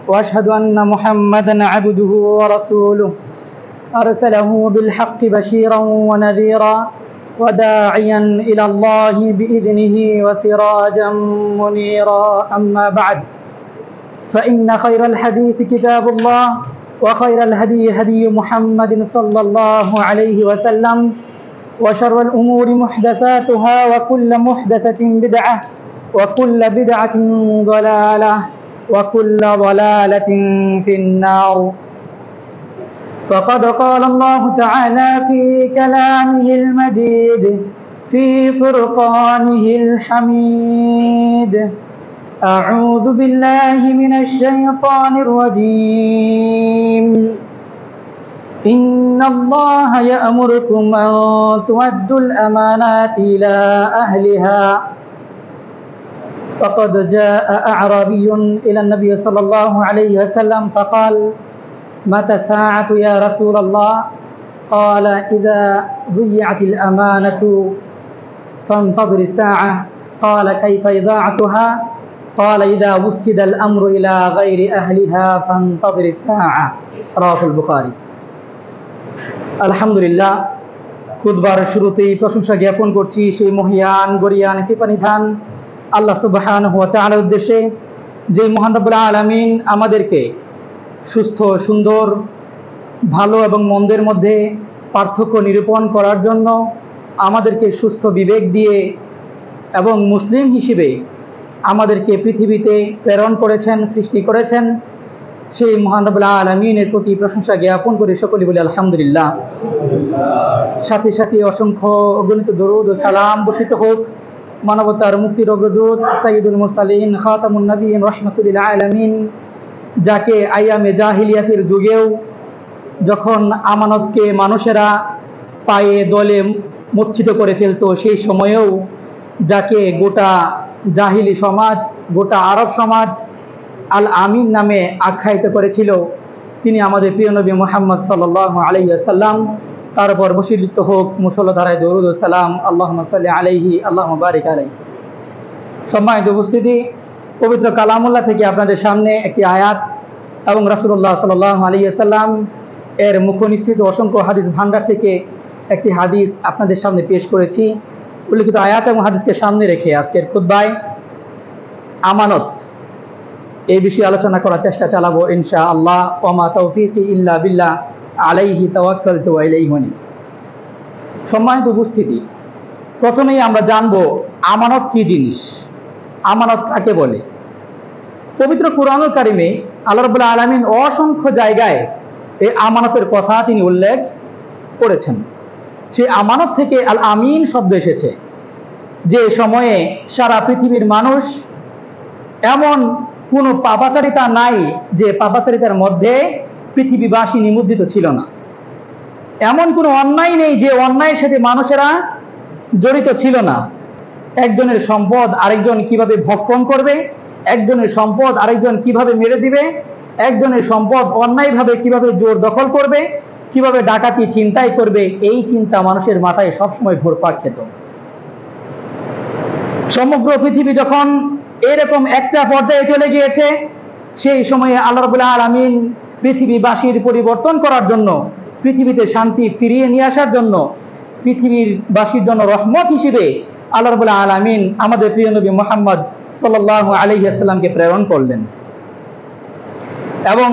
وأشهد أن محمدا عبده ورسوله أرسله بالحق بشيرا ونذيرا وداعيا إلى الله بإذنه وسراجا منيرا أما بعد فإن خير الحديث كتاب الله وخير الهدي هدي محمد صلى الله عليه وسلم وشر الأمور محدثاتها وكل محدثة بدعة وكل بدعة ضلالة وكل ضلالة في النار. فقد قال الله تعالى في كلامه المجيد في فرقانه الحميد: أعوذ بالله من الشيطان الرجيم. إن الله يأمركم أن تؤدوا الأمانات إلى أهلها. فقد جاء أعرابي إلى النبي صلى الله عليه وسلم فقال: متى الساعة يا رسول الله؟ قال: إذا ضيعت الأمانة فانتظر الساعة. قال: كيف إضاعتها؟ قال: إذا وسد الأمر إلى غير أهلها فانتظر الساعة. رواه البخاري. আলহামদুলিল্লাহ, খুতবার শুরুতেই প্রশংসা জ্ঞাপন করছি সেই মহিয়ান গরিয়ান কৃপানিধান আল্লাহ সুবহানাহু ওয়া তাআলার উদ্দেশ্যে, যে মহান রব্বুল আলামিন আমাদেরকে সুস্থ, সুন্দর, ভালো এবং মন্দের মধ্যে পার্থক্য নিরূপণ করার জন্য আমাদেরকে সুস্থ বিবেক দিয়ে এবং মুসলিম হিসেবে আমাদেরকে পৃথিবীতে প্রেরণ করেছেন, সৃষ্টি করেছেন। সেই মহান রব্বুল আলামিনের প্রতি প্রশংসা জ্ঞাপন করে সকলে বলি আলহামদুলিল্লাহ। সাথে সাথে অসংখ্য অগণিত দরুদ ও সালাম বর্ষিত হোক মানবতার মুক্তির অগ্রদূত সাইয়্যিদুল মুরসালিন খাতামুন নবিয়্যিন রাহমাতুল লিল আলামিন, যাকে আইয়ামে জাহিলিয়াতের যুগেও যখন আমানতকে মানুষেরা পায়ে দলে মূর্ছিত করে ফেলতো, সেই সময়েও যাকে গোটা জাহিলি সমাজ, গোটা আরব সমাজ আল আমিন নামে আখ্যায়িত করেছিল, তিনি আমাদের প্রিয় নবী মুহাম্মদ সাল্লাল্লাহু আলাইহি ওয়াসাল্লাম। তার উপর বর্ষিত হোক মুষলধারায় দরুদ ও সালাম, আল্লাহুম্মা সাল্লি আলাইহি আল্লাহুম্মা বারিক আলাইহি। সম্মানিত উপস্থিতি, পবিত্র কালামুল্লাহ থেকে আপনাদের সামনে একটি আয়াত এবং রাসূলুল্লাহ সাল্লাল্লাহু আলাইহি ওয়াসাল্লাম এর মুখনিসৃত অসংখ্য হাদিস ভান্ডার থেকে একটি হাদিস আপনাদের সামনে পেশ করেছি। উল্লিখিত আয়াত এবং হাদিসকে সামনে রেখে আজকের খুতবায় আমানত এই বিষয়ে আলোচনা করার চেষ্টা চালাবো ইনশাআল্লাহ। ওয়া মা তাওফীকি ইল্লা বিল্লাহ, আলাইহি তাওয়াক্কালতু ওয়া ইলাইহি উনীব। সম্মানিত উপস্থিতি, প্রথমেই আমরা জানবো আমানত কি জিনিস, আমানত কাকে বলে। পবিত্র কুরআনুল কারীমে আল্লাহ রাব্বুল আলামিন অসংখ্য জায়গায় এই আমানতের কথা তিনি উল্লেখ করেছেন। সেই আমানত থেকে আল আমিন শব্দ এসেছে। যে সময়ে সারা পৃথিবীর মানুষ, এমন কোনো পাপাচারিতা নাই যে পাপাচারিতার মধ্যে পৃথিবীবাসী নিমজ্জিত ছিল না। এমন কোনো অন্যায় নেই যে অন্যায়ের সাথে মানুষেরা জড়িত ছিল না। একজনের সম্পদ আরেকজন কিভাবে ভক্ষণ করবে, একজনের সম্পদ আরেকজন কিভাবে মেরে দিবে, একজনের সম্পদ অন্যায়ভাবে কিভাবে জোর দখল করবে, কিভাবে ডাকাতি ছিনতাই করবে, এই চিন্তা মানুষের মাথায় সবসময় ঘুরপাক খেত। সমগ্র পৃথিবী যখন এরকম একটা পর্যায়ে চলে গিয়েছে, সেই সময়ে আল্লাহ রাব্বুল আলামিন পৃথিবীবাসীর পরিবর্তন করার জন্য, পৃথিবীতে শান্তি ফিরিয়ে নিয়ে আসার জন্য, পৃথিবীর বাসীর জন্য রহমত হিসেবে আল্লাহ রাব্বুল আলামিন আমাদের প্রিয় নবী মুহাম্মদ সাল্লাল্লাহু আলাইহি ওয়াসাল্লামকে প্রেরণ করলেন। এবং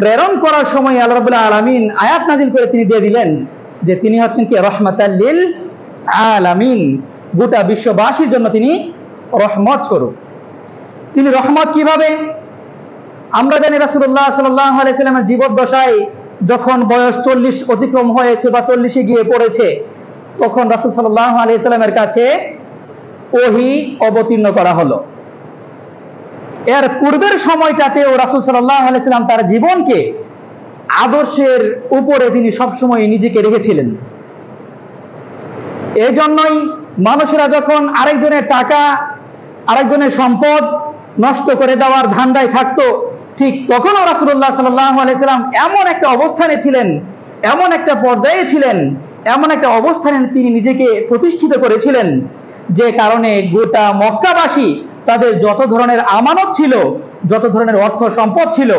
প্রেরণ করার সময় আল্লাহ রাব্বুল আলামিন আয়াত নাযিল করে তিনি দিয়ে দিলেন যে তিনি হচ্ছেন কি রাহমাতাল লিল আলামিন, গোটা বিশ্ববাসীর জন্য তিনি রহমত স্বরূপ। তিনি রহমত কিভাবে? আমরা জানি রাসূলুল্লাহ সাল্লাল্লাহু আলাইহি ওয়াসাল্লামের জীবদ্দশায় যখন বয়স 40 অতিক্রম হয়েছে বা 40-এ গিয়ে পড়েছে, তখন রাসূল সাল্লাল্লাহু আলাইহি ওয়াসাল্লামের কাছে ওহী অবতীর্ণ করা হলো। এর পূর্বের সময়টাতেও রাসূল সাল্লাল্লাহু আলাইহি ওয়াসাল্লাম তার জীবনকে আদর্শের উপরে তিনি সবসময় নিজেকে রেখেছিলেন। এই জন্যই মানুষেরা যখন আরেকজনের টাকা, আরেকজনের সম্পদ নষ্ট করে দেওয়ার ধান্দায় থাকতো, ঠিক তখনও রাসূলুল্লাহ সাল্লাল্লাহু আলাইহি ওয়াসাল্লাম এমন একটা অবস্থানে ছিলেন, এমন একটা পর্যায়ে ছিলেন, এমন একটা অবস্থানে তিনি নিজেকে প্রতিষ্ঠিত করেছিলেন, যে কারণে গোটা মক্কাবাসী তাদের যত ধরনের আমানত ছিল যত ধরনের অর্থ সম্পদ ছিল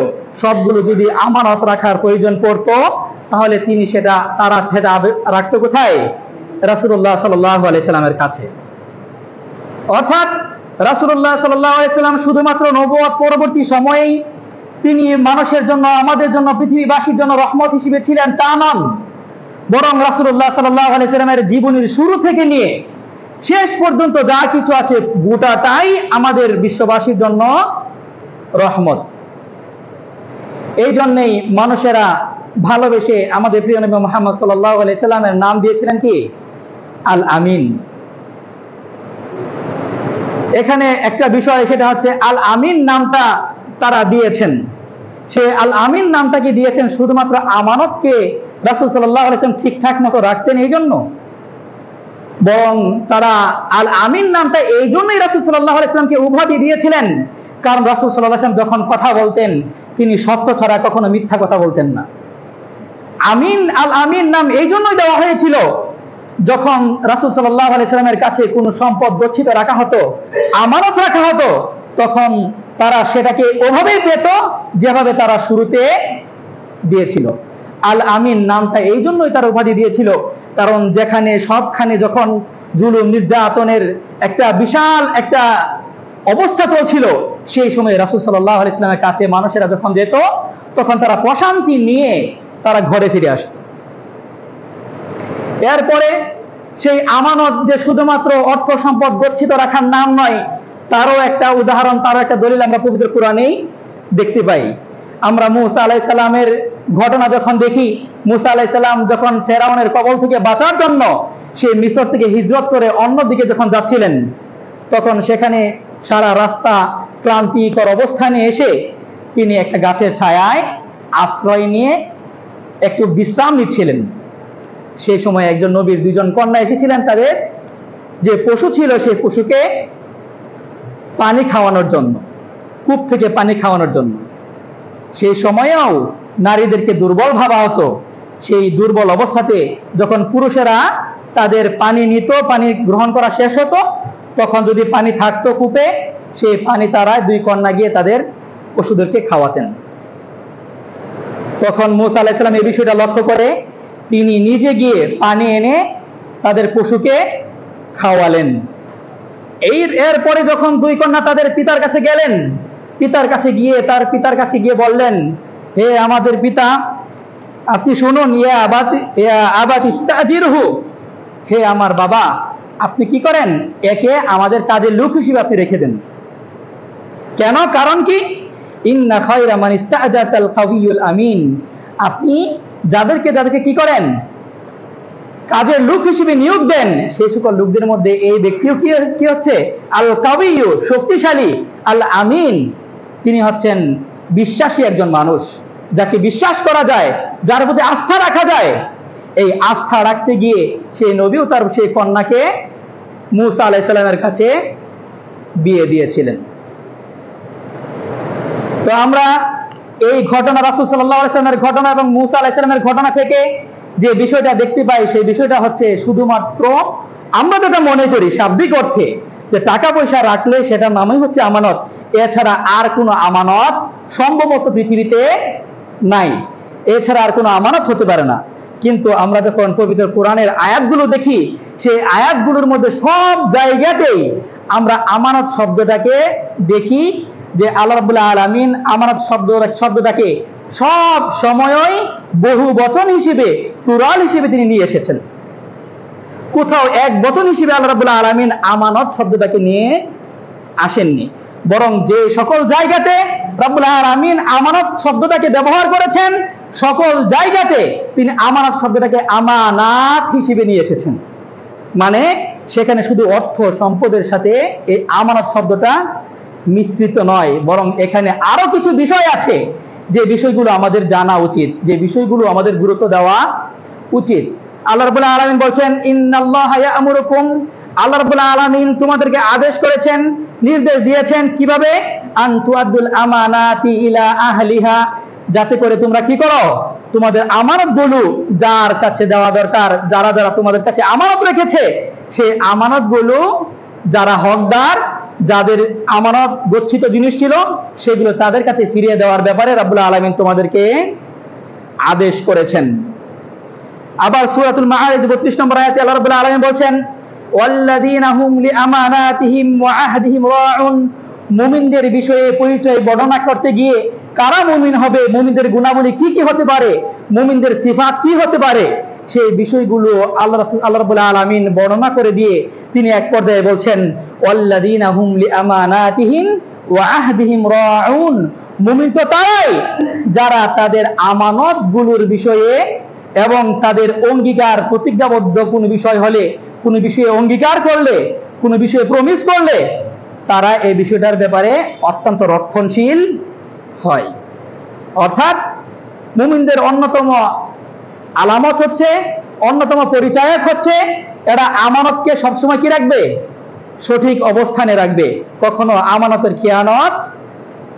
সবগুলো যদি আমানত রাখার প্রয়োজন পড়তো তাহলে তারা সেটা রাখতো কোথায়? রাসূলুল্লাহ সাল্লাল্লাহু আলাইহি সাল্লামের কাছে। অর্থাৎ রাসূলুল্লাহ সাল্লাল্লাহু আলাইহি সাল্লাম শুধুমাত্র নবুয়ত পরবর্তী সময়েই তিনি মানুষের জন্য, আমাদের জন্য, পৃথিবীবাসীর জন্য রহমত হিসেবে ছিলেন তা নন, বরং রাসূলুল্লাহ সাল্লাল্লাহু আলাইহি সাল্লামের জীবনের শুরু থেকে নিয়ে শেষ পর্যন্ত যা কিছু আছে গোটাটাই আমাদের বিশ্ববাসীর জন্য রহমত। এই জন্যই মানুষেরা ভালোবেসে আমাদের প্রিয় নবী মুহাম্মদ সাল্লাল্লাহু আলাইহি সাল্লামের নাম দিয়েছিলেন কি? আল আমিন। এখানে একটা বিষয়, সেটা হচ্ছে আল আমিন নামটা তারা দিয়েছেন, সে আল আমিন নামটা কি দিয়েছেন শুধুমাত্র আমানতকে রাসূল সাল্লাল্লাহু আলাইহি সাল্লাম ঠিকঠাক মতো রাখতেন এই জন্য, বরং তারা আল আমিন নামটা এই জন্যই রাসূল সাল্লাল্লাহু আলাইহি সাল্লামকে উপাধি দিয়েছিলেন কারণ রাসূল সাল্লাল্লাহু আলাইহি সাল্লাম যখন কথা বলতেন তিনি সত্য ছাড়া কখনো মিথ্যা কথা বলতেন না। আমিন, আল আমিন নাম এই জন্যই দেওয়া হয়েছিল যখন রাসূল সাল্লাল্লাহু আলাইহি সাল্লামের কাছে কোনো সম্পদ গচ্ছিত রাখা হতো, আমানত রাখা হতো, তখন তারা সেটাকে ওভাবেই পেত যেভাবে তারা শুরুতে দিয়েছিল। আল আমিন নামটা এই জন্যই তার উপাধি দিয়েছিল কারণ যেখানে সবখানে যখন জুলুম নির্যাতনের একটা বিশাল একটা অবস্থা চলছিল সেই সময় রাসূল সাল্লাল্লাহু আলাইহি সাল্লামের কাছে মানুষেরা যখন যেত তখন তারা প্রশান্তি নিয়ে তারা ঘরে ফিরে আসতো। এরপরে সেই আমানত যে শুধুমাত্র অর্থ সম্পদ গচ্ছিত রাখার নাম নয়, তারও একটা উদাহরণ, তারও একটা দলিল আমরা পবিত্র কোরআনেই দেখতে পাই। আমরা মূসা আলাইহিস সালামের ঘটনা যখন দেখি, মূসা আলাইহিস সালাম যখন ফেরাউনের কবল থেকে বাঁচার জন্য সে মিশর থেকে হিজরত করে অন্যদিকে যখন যাচ্ছিলেন তখন সেখানে সারা রাস্তা ক্লান্তিকর অবস্থানে এসে তিনি একটা গাছের ছায়ায় আশ্রয় নিয়ে একটু বিশ্রাম নিচ্ছিলেন। সেই সময় একজন নবীর দুজন কন্যা এসেছিলেন, তাদের যে পশু ছিল সেই পশুকে পানি খাওয়ানোর জন্য, কূপ থেকে পানি খাওয়ানোর জন্য। সেই সময়েও নারীদেরকে দুর্বল ভাবা হতো। সেই দুর্বল অবস্থাতে যখন পুরুষেরা তাদের পানি নিত, পানি গ্রহণ করা শেষ হতো, তখন যদি পানি থাকতো কূপে, সেই পানি তারা দুই কন্যা গিয়ে তাদের পশুদেরকে খাওয়াতেন। তখন মূসা আলাইহিস সালাম এই বিষয়টা লক্ষ্য করে তিনি নিজে গিয়ে পানি এনে তাদের পশুকে খাওয়ালেন। এরপরে যখন দুই কন্যা তাদের পিতার কাছে গেলেন, তার পিতার কাছে গিয়ে বললেন, হে আমাদের পিতা, আপনি শুনুন, ইয়া আবাতি ইস্তাজিরহু, হে আমার বাবা, আপনি কি করেন, একে আমাদের কাজের লোক হিসেবে আপনি রেখে দেন। কেন? কারণ কি? ইন্না খায়রা মান ইস্তাজাতাল কাবিয়ুল আমিন, আপনি যাদেরকে কি করেন, কাজের লোক হিসেবে নিয়োগ দেন, সেই সকল লোকদের মধ্যে এই ব্যক্তিও কি হচ্ছে আল কাবিয়্যু, শক্তিশালী, আল আমিন, তিনি হচ্ছেন বিশ্বাসী একজন মানুষ, যাকে বিশ্বাস করা যায়, যার প্রতি আস্থা রাখা যায়। এই আস্থা রাখতে গিয়ে সেই নবীও তার সেই কন্যাকে মূসা আলাইহিস সালামের কাছে বিয়ে দিয়েছিলেন। তো আমরা এই ঘটনা, রাসূল সাল্লাল্লাহু আলাইহি সাল্লামের ঘটনা এবং মূসা আলাইহিস সালামের ঘটনা থেকে যে বিষয়টা দেখতে পাই, সেই বিষয়টা হচ্ছে শুধুমাত্র আমরা যেটা মনে করি শাব্দিক অর্থে যে টাকা পয়সা রাখলে সেটার নামই হচ্ছে আমানত, এছাড়া আর কোনো আমানত সম্ভবত পৃথিবীতে নাই, এছাড়া আর কোনো আমানত হতে পারে না। কিন্তু আমরা যখন পবিত্র কোরআনের আয়াতগুলো দেখি, সেই আয়াতগুলোর মধ্যে সব জায়গাতেই আমরা আমানত শব্দটাকে দেখি যে আল্লাহ রাব্বুল আলামিন আমানত শব্দটাকে সব সময়ই বহু বচন হিসেবে, প্লুরাল হিসেবে তিনি নিয়ে এসেছেন। কোথাও এক বচন হিসেবে আল্লাহ রাব্বুল আলামিন আমানত শব্দটাকে নিয়ে আসেননি, বরং যে সকল জায়গাতে রাব্বুল আলামিন আমানত শব্দটাকে ব্যবহার করেছেন সকল জায়গাতে তিনি আমানত শব্দটাকে আমানাত হিসেবে নিয়ে এসেছেন। মানে সেখানে শুধু অর্থ সম্পদের সাথে এই আমানত শব্দটা মিশ্রিত নয়, বরং এখানে আরো কিছু বিষয় আছে যে বিষয়গুলো আমাদের জানা উচিত, যে বিষয়গুলো আমাদের গুরুত্ব দেওয়া উচিত। আল্লাহ রাব্বুল আলামিন বলছেন, ইন্নাল্লাহা ইয়া'মুরুকুম, আল্লাহ রাব্বুল আলামিন তোমাদেরকে আদেশ করেছেন, নির্দেশ দিয়েছেন, কিভাবে, আন তুআদ্দুল আমানাতি ইলা আহলিহা, যাতে করে তোমরা কি করো, তোমাদের আমানতগুলো যার কাছে দেওয়া দরকার, যারা তোমাদের কাছে আমানত রেখেছে সেই আমানতগুলো যারা হকদার যাদের আমানত গচ্ছিত জিনিস ছিল সেগুলো তাদের কাছে ফিরিয়ে দেওয়ার ব্যাপারে রাব্বুল আলামিন তোমাদেরকে আদেশ করেছেন। আবার সূরাতুল মাআরিজ 32 নম্বর আয়াতে আল্লাহ রাব্বুল আলামিন বলছেন, ওয়াল্লাযীনা হুম লিআমানাতিহিম ওয়া আহদিহিম রাউন। মুমিনদের বিষয়ে পরিচয় বর্ণনা করতে গিয়ে কারা মুমিন হবে, মুমিনদের গুণাবলী কি কি হতে পারে, মুমিনদের সিফাত কি হতে পারে, সেই বিষয়গুলো আল্লাহ রাব্বুল আলামিন বর্ণনা করে দিয়ে তিনি এক পর্যায়ে বলছেন, ওয়াল্লাযীনা হুম লিআমানাতিহিম ওয়া আহদিহিম রাউন। মুমিন তো তারাই যারা তাদের আমানতগুলোর বিষয়ে এবং তাদের অঙ্গীকার প্রতিজ্ঞাবদ্ধ কোনো বিষয় হলে, কোনো বিষয়ে অঙ্গীকার করলে, কোনো বিষয়ে প্রমিস করলে তারা এই বিষয়টার ব্যাপারে অত্যন্ত রক্ষণশীল হয়। অর্থাৎ মুমিনদের অন্যতম আলামত হচ্ছে, অন্যতম পরিচায়ক হচ্ছে এরা আমানতকে সবসময় কি রাখবে, সঠিক অবস্থানে রাখবে, কখনো আমানতের খেয়ানত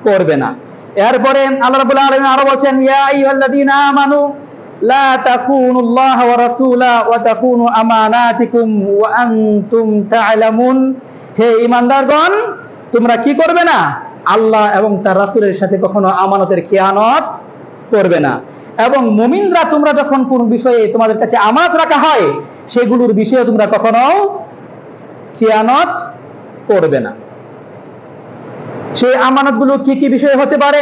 করবে না। এরপরে আল্লাহ রাব্বুল আলামিন আরো বলেন, ইয়া আইয়ুহাল্লাযীনা আমানু লা তাখুনুল্লাহ ওয়া রাসূলা ওয়া তাখুনু আমানাতিকুম ওয়া আনতুম তা'লামুন। হে ঈমানদারগণ, তোমরা কি করবে না, আল্লাহ এবং তার রাসূলের সাথে কখনো আমানতের খেয়ানত করবে না। এবং মুমিনরা তোমরা যখন কোন বিষয়ে তোমাদের কাছে আমানত রাখা হয় সেগুলোর বিষয়ে তোমরা কখনো খেয়ানত করবে না। সেই আমানতগুলো কি কি বিষয় হতে পারে?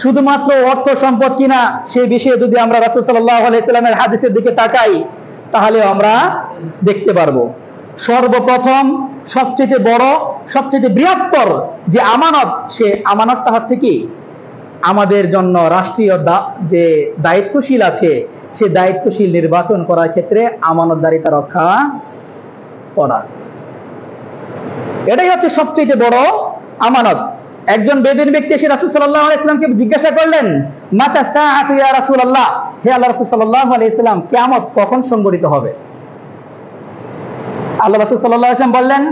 শুধুমাত্র অর্থ সম্পদ কিনা সেই বিষয়ে যদি আমরা রাসূল সাল্লাল্লাহু আলাইহি সাল্লামের হাদিসের দিকে তাকাই তাহলে আমরা দেখতে পারবো, সর্বপ্রথম সবচেয়ে বড়, সবচেয়ে বৃহত্তর যে আমানত, সে আমানতটা হচ্ছে কি, আমাদের জন্য রাষ্ট্রীয় যে দায়িত্বশীল আছে সে দায়িত্বশীল নির্বাচন করার ক্ষেত্রে আমানতদারিতা রক্ষা করা। এটাই হচ্ছে সবচেয়ে বড় আমানত। একজন বেদিন ব্যক্তি এসে রাসূল সাল্লাল্লাহু আলাইহি সাল্লামকে জিজ্ঞাসা করলেন, মাতা সাআতু ইয়া রাসূলুল্লাহ, হে আল্লাহর রাসূল সাল্লাল্লাহু আলাইহি সাল্লাম, কিয়ামত কখন সংঘটিত হবে? আল্লাহ রাসূল সাল্লাল্লাহু আলাইহি সাল্লাম বললেন,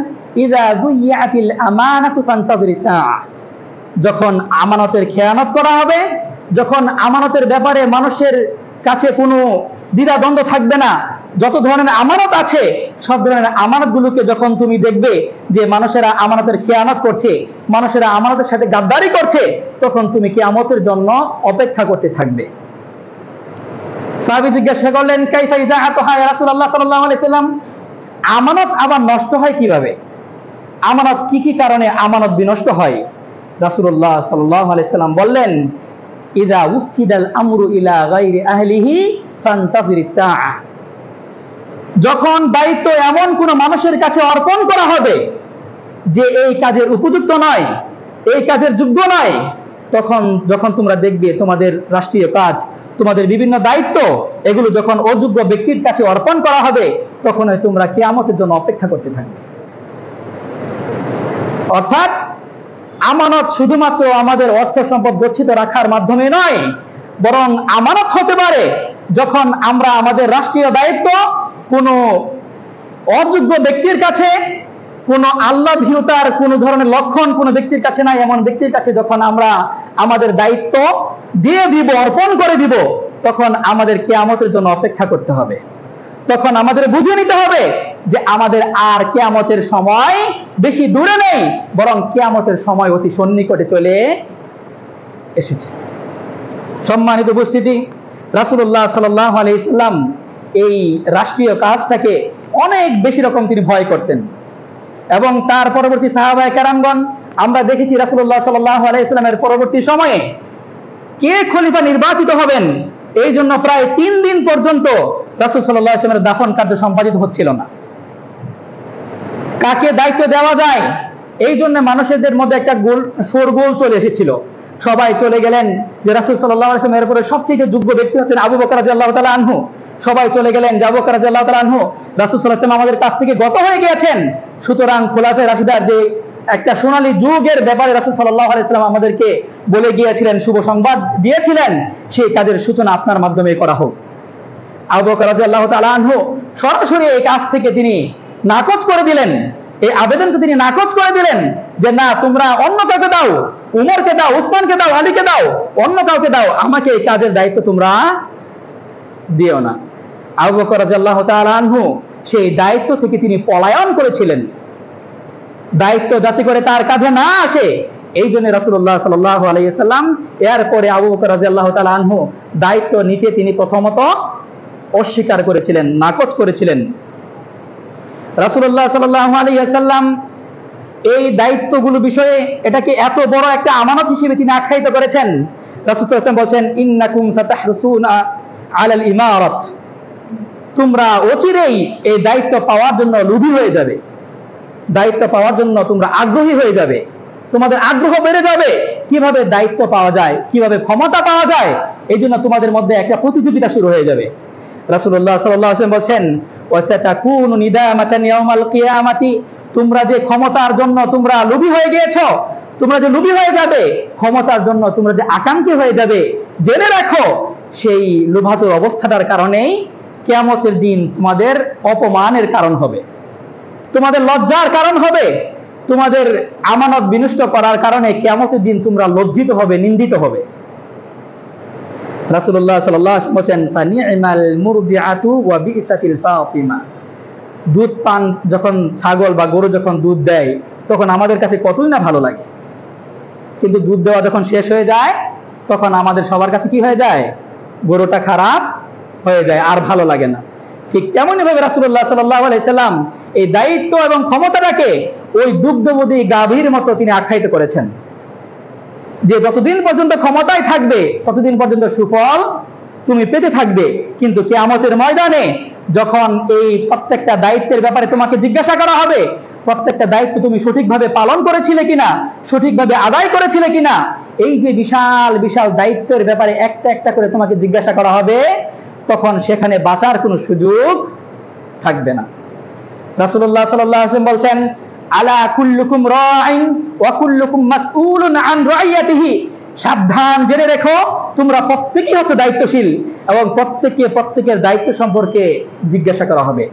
ইযা যুইয়াতিল আমানাতু ফান্তাযিরি সাআ। যখন আমানতের খেয়ানত করা হবে, যখন আমানতের ব্যাপারে মানুষের কাছে কোনো দ্বিধাদ্বন্দ্ব থাকবে না, যত ধরনের আমানত আছে সব ধরনের আমানতগুলোকে যখন তুমি দেখবে যে মানুষেরা আমানতের খেয়ানত করছে, মানুষেরা আমানতের সাথে গাদ্দারি করছে, তখন তুমি কিয়ামতের জন্য অপেক্ষা করতে থাকবে। সাহাবী জিজ্ঞাসা করলেন, কাইফা ইদাআতুহা ইয়া রাসূলুল্লাহ সাল্লাল্লাহু আলাইহি সাল্লাম, আমানত আবার নষ্ট হয় কিভাবে? আমানত কি কি কারণে আমানত বিনষ্ট হয়? রাসূলুল্লাহ সাল্লাল্লাহু আলাইহি সাল্লাম বললেন, ইযা উসিদাল আমরু ইলা গায়রি আহলিহি ফান্তাযিরিস সাআ। যখন দায়িত্ব এমন কোন মানুষের কাছে অর্পণ করা হবে যে এই কাজের উপযুক্ত নয়, এই কাজের যোগ্য নয়, তখন যখন তোমরা দেখবে তোমাদের রাষ্ট্রীয় কাজ, তোমাদের বিভিন্ন দায়িত্ব, এগুলো যখন অযোগ্য ব্যক্তির কাছে অর্পণ করা হবে, তখন তোমরা কিয়ামতের জন্য অপেক্ষা করতে থাকবে। অর্থাৎ আমানত শুধুমাত্র আমাদের অর্থ সম্পদ গচ্ছিত রাখার মাধ্যমে নয়, বরং আমানত হতে পারে যখন আমরা আমাদের রাষ্ট্রীয় দায়িত্ব কোনো অযোগ্য ব্যক্তির কাছে, কোনো আল্লাহ ভীরুতার কোনো ধরনের লক্ষণ কোনো ব্যক্তির কাছে নাই, এমন ব্যক্তির কাছে যখন আমরা আমাদের দায়িত্ব দিয়ে দিব, অর্পণ করে দিব, তখন আমাদের কিয়ামতের জন্য অপেক্ষা করতে হবে। তখন আমাদের বুঝে নিতে হবে যে আমাদের আর কিয়ামতের সময় বেশি দূরে নেই, বরং কিয়ামতের সময় অতি সন্নিকটে চলে এসেছে। সম্মানিত উপস্থিতি, রাসূলুল্লাহ সাল্লাল্লাহু আলাইহি সাল্লাম এই রাষ্ট্রীয় কাজটাকে অনেক বেশি রকম তিনি ভয় করতেন, এবং তার পরবর্তী সাহাবায়ে কেরামগণ আমরা দেখেছি রাসূলুল্লাহ সাল্লাল্লাহু আলাইহি সাল্লামের পরবর্তী সময়ে কে খলিফা নির্বাচিত হবেন এই জন্য প্রায় 3 দিন পর্যন্ত রাসূল সাল্লাল্লাহু আলাইহি সাল্লামের দাফন কার্য সম্পাদিত হচ্ছিল না। কাকে দায়িত্ব দেওয়া যায় এই জন্য মানুষদের মধ্যে একটা শোরগোল চলে এসেছিল। সবাই চলে গেলেন যে রাসূল সাল্লাল্লাহু আলাইহি ওয়াসাল্লামের পরে সবচেয়ে যোগ্য ব্যক্তি হচ্ছেন আবু বকর রাদিয়াল্লাহু তাআলা আনহু। সবাই চলে গেলেন যে আবু বকর রাদিয়াল্লাহু তাআলা আনহু রাসূল সাল্লাল্লাহু আলাইহি ওয়াসাল্লাম আমাদের কাছ থেকে গত হয়ে গিয়েছেন, সুতরাং খোলাফায়ে রাশিদার যে একটা সোনালী যুগের ব্যাপারে রাসূল সাল্লাল্লাহু আলাইহি ওয়াসাল্লাম আমাদেরকে বলে গিয়েছিলেন, শুভ সংবাদ দিয়েছিলেন, সেই কাজের সূচনা আপনার মাধ্যমে করা হোক। আবু বকর রাদিয়াল্লাহু তাআলা আনহু সরাসরি এই কাজ থেকে তিনি নাকচ করে দিলেন, এই আবেদনকে তিনি নাকচ করে দিলেন যে না, তোমরা অন্য কাউকে দাও, উমরকে দাও, উসমানকে দাও, আলীকে দাও, অন্য কাউকে দাও, আমাকে এই কাজের দায়িত্ব তোমরা দিও না। আবু বকর রাদিয়াল্লাহু তাআলা আনহু সেই দায়িত্ব থেকে তিনি পলায়ন করেছিলেন। দায়িত্ব যাতে করে তার কাঁধে না আসে, এই জন্য রাসূলুল্লাহ সাল্লাল্লাহু আলাইহি ওয়াসাল্লাম এরপরে আবু বকর রাদিয়াল্লাহু তাআলা আনহু দায়িত্ব নিতে তিনি প্রথমত অস্বীকার করেছিলেন, নাকচ করেছিলেন। রাসূলুল্লাহ সাল্লাল্লাহু আলাইহি ওয়াসাল্লাম এই দায়িত্বগুলো বিষয়ে এটাকে এত বড় একটা আমানত হিসেবে তিনি আখ্যায়িত করেছেন। রাসূল সাল্লাল্লাহু আলাইহি ওয়াসাল্লাম বলেন, ইন্নাকুম সাতাহরুসুনা আলাল ইমারাত, তোমরা অচিরেই এই দায়িত্ব পাওয়ার জন্য লোভী হয়ে যাবে, দায়িত্ব পাওয়ার জন্য তোমরা আগ্রহী হয়ে যাবে, তোমাদের আগ্রহ বেড়ে যাবে কিভাবে দায়িত্ব পাওয়া যায়, কিভাবে ক্ষমতা পাওয়া যায়, এই জন্য তোমাদের মধ্যে একটা প্রতিযোগিতা শুরু হয়ে যাবে। রাসূলুল্লাহ সাল্লাল্লাহু আলাইহি ওয়াসাল্লাম বলেন, ওয়াসাতাকুনু নিদামাতান ইয়াউমাল কিয়ামাতি, তোমরা যে ক্ষমতার জন্য তোমরা লোভী হয়ে গিয়েছো, তোমরা যে লোভী হয়ে যাবে ক্ষমতার জন্য, তোমরা যে আকাঙ্ক্ষী হয়ে যাবে, জেনে রাখো সেই লোভাতুর অবস্থাটার কারণেই কিয়ামতের দিন তোমাদের অপমানের কারণ হবে, তোমাদের লজ্জার কারণ হবে, তোমাদের আমানত বিনষ্ট করার কারণে কিয়ামতের দিন তোমরা লজ্জিত হবে, নিন্দিত হবে। রাসূলুল্লাহ সাল্লাল্লাহু আলাইহি ওয়াসাল্লাম বলেন, ফানি'মাল মুরদিআতু ওয়া বি'সাতিল ফাতিমা, দুধ পান যখন ছাগল বা গরু যখন দুধ দেয় তখন আমাদের কাছে কতই না ভালো লাগে, কিন্তু দুধ দেওয়া যখন শেষ হয়ে যায় তখন আমাদের সবার কাছে কি হয়ে যায়, গরুটা খারাপ হয়ে যায়, আর ভালো লাগে না। ঠিক তেমনই ভাবে রাসূলুল্লাহ সাল্লাল্লাহু আলাইহি সাল্লাম এই দায়িত্ব এবং ক্ষমতাটাকে ওই দুগ্ধবতী গাভীর মতো তিনি আখ্যায়িত করেছেন, যে যতদিন পর্যন্ত ক্ষমতায় থাকবে ততদিন পর্যন্ত সুফল তুমি পেতে থাকবে, কিন্তু কিয়ামতের ময়দানে যখন এই প্রত্যেকটা দায়িত্বের ব্যাপারে তোমাকে জিজ্ঞাসা করা হবে, প্রত্যেকটা দায়িত্ব তুমি সঠিকভাবে পালন করেছিলে কিনা, সঠিকভাবে আদায় করেছিলে কিনা, এই যে বিশাল বিশাল দায়িত্বের ব্যাপারে একটা একটা করে তোমাকে জিজ্ঞাসা করা হবে, তখন সেখানে বাঁচার কোনো সুযোগ থাকবে না। রাসূলুল্লাহ সাল্লাল্লাহু আলাইহি ওয়াসাল্লাম বলছেন, আলা কুল্লুকুম রাইন ওয়া কুল্লুকুম মাসউলুন আন রাইয়াতিহি, সাবধান, জেনে রেখো তোমরা প্রত্যেকেই হচ্ছে দায়িত্বশীল এবং প্রত্যেকে প্রত্যেকের দায়িত্ব সম্পর্কে জিজ্ঞাসা করা হবে।